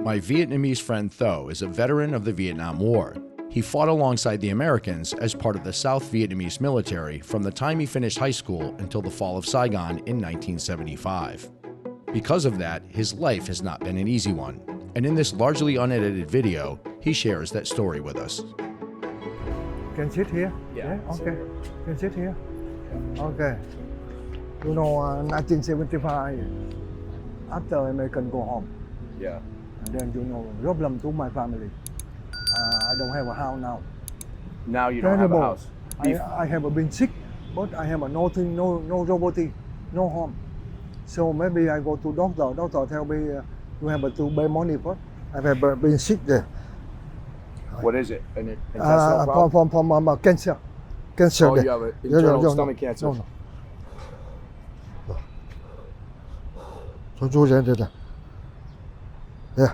My Vietnamese friend Tho is a veteran of the Vietnam War. He fought alongside the Americans as part of the South Vietnamese military from the time he finished high school until the fall of Saigon in 1975. Because of that, his life has not been an easy one. And in this largely unedited video, he shares that story with us. Can sit here? Yeah. Okay. Can sit here? Okay. 1975, after American go home, Yeah. and then problem to my family. I don't have a house now. Now you don't have a house. I have been sick, but I have nothing, no property, no home. So maybe I go to doctor. Doctor tell me you have to pay money first. I have been sick there. What is it? An intestinal problem? From cancer. Cancer. Oh, you have an internal stomach cancer. No. So you did it. Yeah.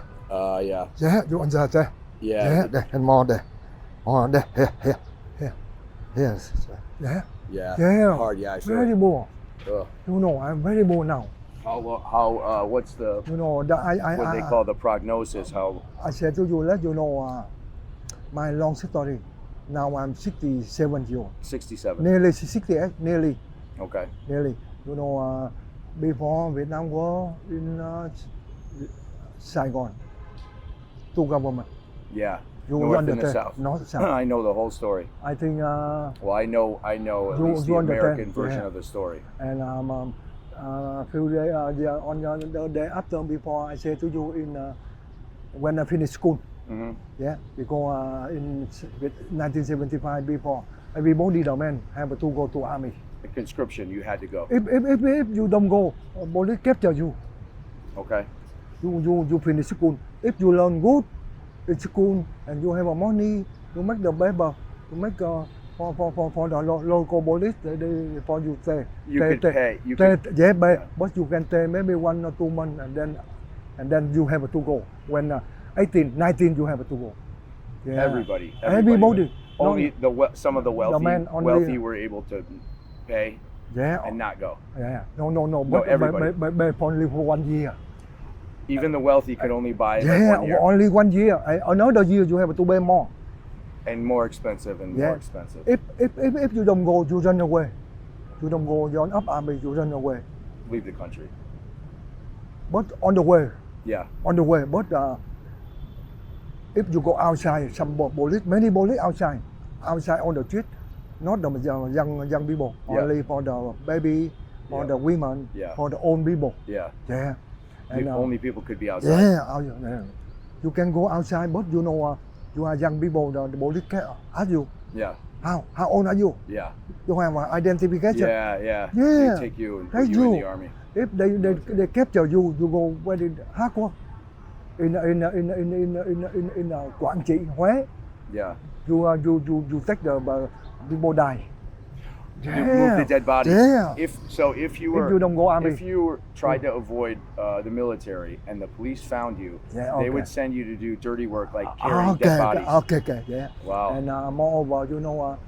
Yeah. Yeah, you on that there. Yeah. There and more there. Oh, there. Here. Yes. Yeah. Yeah. Yeah. Hard. Yeah. I saw Very it. poor. Ugh. I'm very poor now. How? What's the? What they call the prognosis? How? I said to you, let you know my long story. Now I'm 67 years old. 67. Nearly 68. Nearly. Okay. Nearly. Before Vietnam War in Saigon, two government. Yeah. You North understand? and the South. North, South. I know the whole story. I think. Well, I know at least the American version of the story. And a few days on the day after, before I say to you when I finish school. Mm-hmm. Yeah, because in 1975 before everybody the men have to go to army. The conscription, you had to go. If you don't go, police capture you. Okay. You finish school. If you learn good in school and you have money, you make the paper, you make for the local police, for you stay. You could pay. But you can stay maybe 1 or 2 months and then you have to go. When 18, 19, you have to go. Yeah. Everybody. Only some of the wealthy were able to pay and not go. Yeah. No. But only for 1 year. Even the wealthy could only buy it 1 year. Only 1 year. Another year you have to pay more. And more expensive and more expensive. If you don't go, you run away. You don't go, you're up army, you run away. Leave the country. But on the way. Yeah. On the way. But if you go outside, some police, many police outside on the street, not the young people, only for the baby, for the women, for the old people. Yeah. Yeah. And only people could be outside. Yeah. You can go outside, but you are young people, the police can ask you. Yeah. How old are you? Yeah. You have an identification. Yeah. Yeah. They take you and put you in the army. If they capture you, you go very hard work. In Quảng Trị, Huế. Yeah. You take the people die. You move the dead body. Yeah. If you don't go army. If you tried to avoid the military and the police found you, they would send you to do dirty work like carrying dead bodies. Okay, yeah. Wow. And moreover,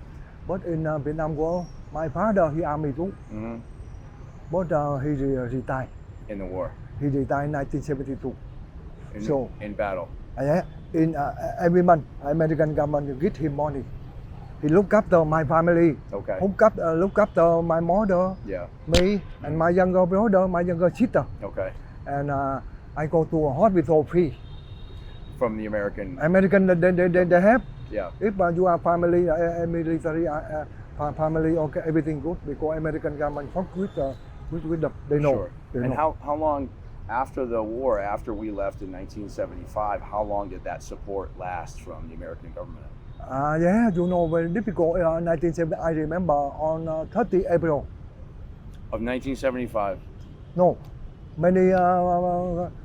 but in Vietnam War, my father he army too. Mm-hmm. But he retired. In the war. He retired in 1972. In battle. In every month, American government give him money. He look after my family. Okay. Look after my mother. Yeah. Me and my younger brother, my younger sister. Okay. And I go to a hospital free. From the American. They have. Yeah. If you are family, military, family, okay, everything good because American government fuck with them. They know. Sure. And how long after the war, after we left in 1975, how long did that support last from the American government? Very difficult. 1970, I remember on 30 April. Of 1975? No, many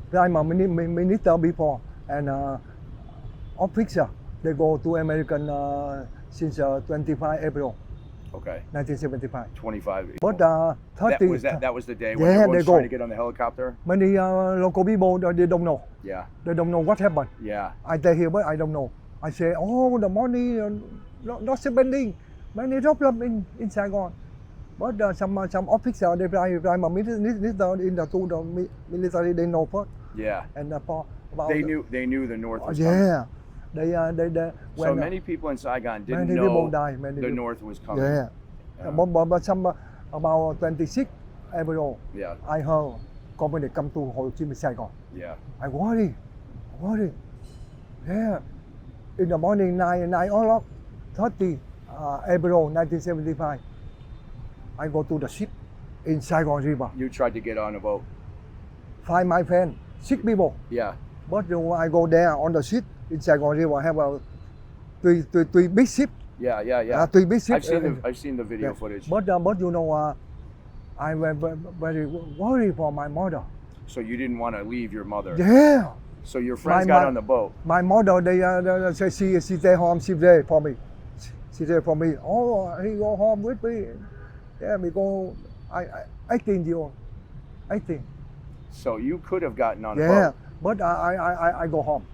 prime minister before and officer, they go to American since 25 April. Okay. 1975. 25. But 30. That was the day when everyone was trying to get on the helicopter? Many local people, they don't know. Yeah. They don't know what happened. Yeah. I stay here, but I don't know. I say, the money not spending. Many problem in Saigon. But some officer, they prime minister in the military, they know first. Yeah. And about They knew the North was coming. yeah. They So when many people in Saigon didn't many people know die. Many the people, North was coming. yeah. But some about 26 April, Yeah. I heard communist come to Ho Chi Minh, Saigon. Yeah. I worry. Yeah. In the morning, 9 o'clock, 30 April 1975, I go to the ship in Saigon River. You tried to get on a boat. Find my friend, 6 people. Yeah. But when I go there on the ship in Saigon River, I have a three big ship. Yeah. Three big ships. I've seen the video footage. But you know, I was very worried for my mother. So you didn't want to leave your mother. Yeah. So your friends got on the boat. My mother, they say she stay home, she there for me. She there for me. Oh, he go home with me. Yeah, because I 18 years old. 18. So you could have gotten on a Yeah, boat. but I go home.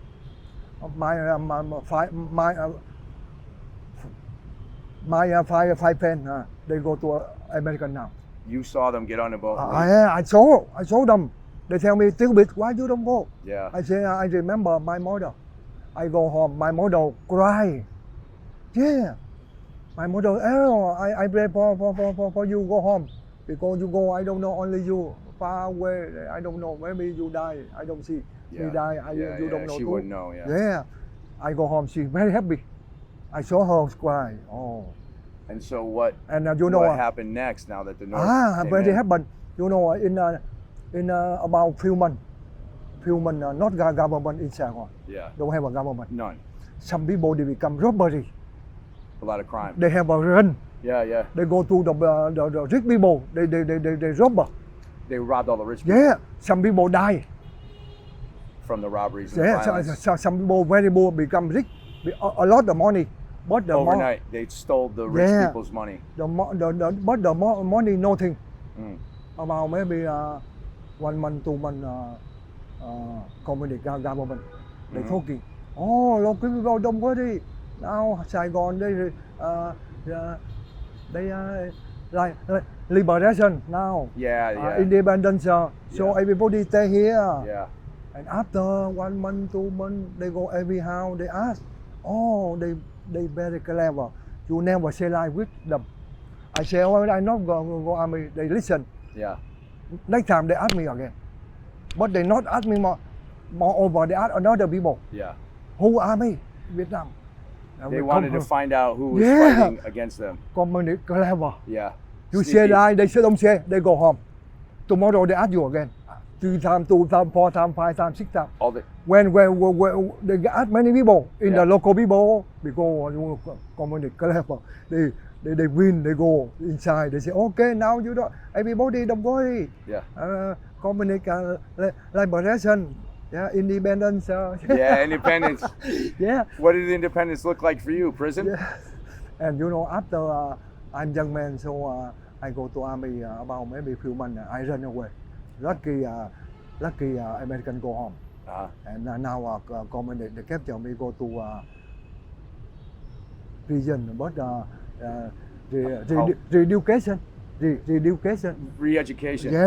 My five friends, they go to America now. You saw them get on a boat. I saw them. They tell me, stupid, why you don't go? Yeah. I say, I remember my mother. I go home, my mother cry. Yeah. My mother, oh, I pray for you go home. Because you go, I don't know, only you, far away, I don't know, maybe you die, I don't see. Yeah. You die, you don't know She too. wouldn't know. Yeah. Yeah. I go home, she very happy. I saw her cry. Oh. And so what? And you know what happened next? Now that the North came very in? happened. You know, in about few months, not government in Saigon. Yeah. Don't have a government. None. Some people they become robbery. A lot of crime. They have a run. Yeah. They go to the rich people. They rob. They robbed all the rich people Yeah. Some people die. from the robberies and the Yeah. violence. Some people very poor become rich. A lot of money. But the Overnight, they stole the rich Yeah. people's money. but the money nothing. Mm. About maybe 1 month, 2 months, communist government. They Mhm. talking. Oh, local people don't worry. Now Saigon they like liberation now. Yeah. Independence. So Yeah. everybody stay here. Yeah. And after 1 month, 2 months, they go every house. They ask. Oh, they very clever. You never say lie with them. I say, oh, I not go army. They listen. Yeah. Next time they ask me again. But they not ask me more. Moreover, they ask another people. Yeah. Who are me? Vietnam. They wanted to find out who was Yeah. fighting against them. Communist clever. Yeah. You Sneaky. say lie, they say don't say. They go home. Tomorrow they ask you again. 3 times, 2 times, 4 times, 5 times, 6 times. All the When they ask many people in Yeah. the local people because communist clever. They win. They go inside. They say, okay, now you don't. Everybody don't worry. Yeah. Communist liberation. Yeah, independence. Yeah, independence. Yeah. What did independence look like for you? Prison? Yeah. And you know, after I'm young man, so I go to army about maybe few months. I run away. Lucky American go home. Uh-huh. And now communist they capture me, go to prison. But re-education. Re-education. Yeah.